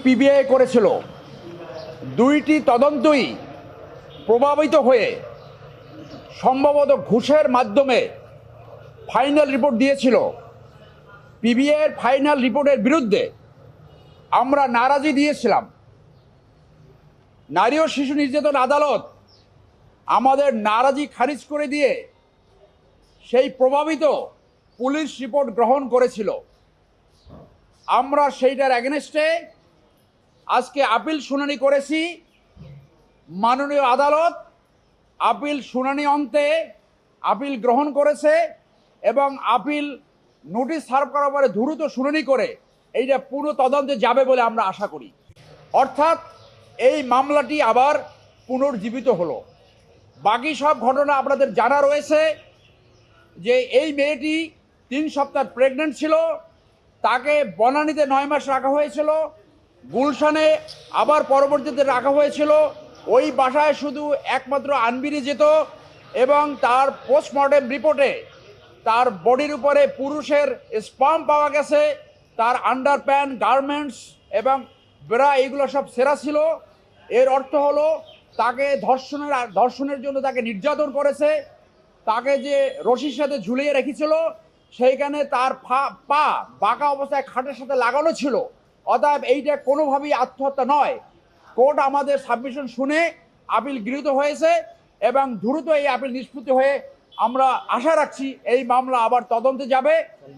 PBI করেছিল, দুইটি তদন্তই প্রভাবিত হয়ে সম্ভবত ঘুষের মাধ্যমে ফাইনাল রিপোর্ট দিয়েছিল। পিবিআইয়ের ফাইনাল রিপোর্টের বিরুদ্ধে আমরা নারাজি দিয়েছিলাম। নারী ও শিশু নির্যাতন আদালত আমাদের নারাজি খারিজ করে দিয়ে সেই প্রভাবিত পুলিশ রিপোর্ট গ্রহণ করেছিল। আমরা সেইটার এগেনস্টে আজকে আপিল শুনানি করেছি। মাননীয় আদালত আপিল শুনানি অন্তে আপিল গ্রহণ করেছে এবং আপিল নোটিশ সার্ভ করার পরে দ্রুত শুনানি করে এইটা পুরো তদন্তে যাবে বলে আমরা আশা করি। অর্থাৎ এই মামলাটি আবার পুনর্জীবিত হলো। বাকি সব ঘটনা আপনাদের জানা রয়েছে যে এই মেয়েটি 3 সপ্তাহ প্রেগনেন্ট ছিল, তাকে বনানীতে 9 মাস রাখা হয়েছিল, গুলশানে আবার পরবর্তীতে রাখা হয়েছিল। ওই বাসায় শুধু একমাত্র আনবিরি যেত এবং তার পোস্টমর্টেম রিপোর্টে তার বডির উপরে পুরুষের স্পার্ম পাওয়া গেছে, তার আন্ডার প্যান্ট, গার্মেন্টস এবং ব্রা এগুলো সব সেরা ছিল। এর অর্থ হলো তাকে ধর্ষণের জন্য তাকে নির্যাতন করেছে। তাকে যে রশির সাথে ঝুলিয়ে রেখেছিল সেইখানে তার পা বাঁকা অবস্থায় খাটের সাথে লাগানো ছিল। অতএব এইটা কোনোভাবেই আত্মহত্যা নয়। কোর্ট আমাদের সাবমিশন শুনে আপিল গৃহীত হয়েছে এবং দ্রুত এই আপিল নিষ্পত্তি হয়ে আমরা আশা রাখছি এই মামলা আবার তদন্তে যাবে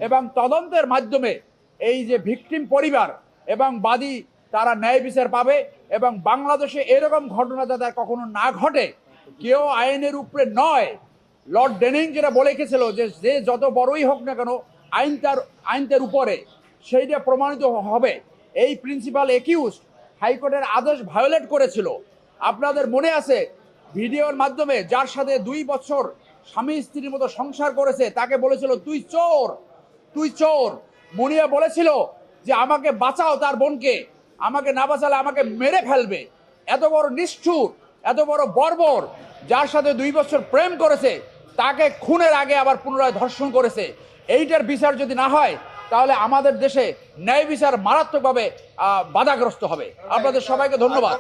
এবং তদন্তের মাধ্যমে এই যে ভিকটিম পরিবার এবং বাদী তারা ন্যায় বিচার পাবে এবং বাংলাদেশে এরকম ঘটনা যাতে কখনো না ঘটে। কেউ আইনের উপরে নয়। লর্ড ডেনিং যেটা বলে গেছিল যে যত বড়ই হোক না কেন আইন তার উপরে, সেইটা প্রমাণিত হবে। এই প্রিন্সিপাল একিউজ হাইকোর্টের আদেশ ভায়োলেট করেছিল। আপনাদের মনে আছে ভিডিওর মাধ্যমে যার সাথে 2 বছর স্বামী স্ত্রীর মতো সংসার করেছে তাকে বলেছিল তুই চোর, তুই চোর। মুনিয়া বলেছিল যে আমাকে বাঁচাও, তার বোনকে, আমাকে না বাঁচালে আমাকে মেরে ফেলবে। এত বড় নিষ্ঠুর, এত বড় বর্বর, যার সাথে 2 বছর প্রেম করেছে তাকে খুনের আগে আবার পুনরায় ধর্ষণ করেছে। এইটার বিচার যদি না হয় তাহলে আমাদের দেশে ন্যায় বিচার মারাত্মকভাবে বাধাগ্রস্ত হবে। আপনাদের সবাইকে ধন্যবাদ।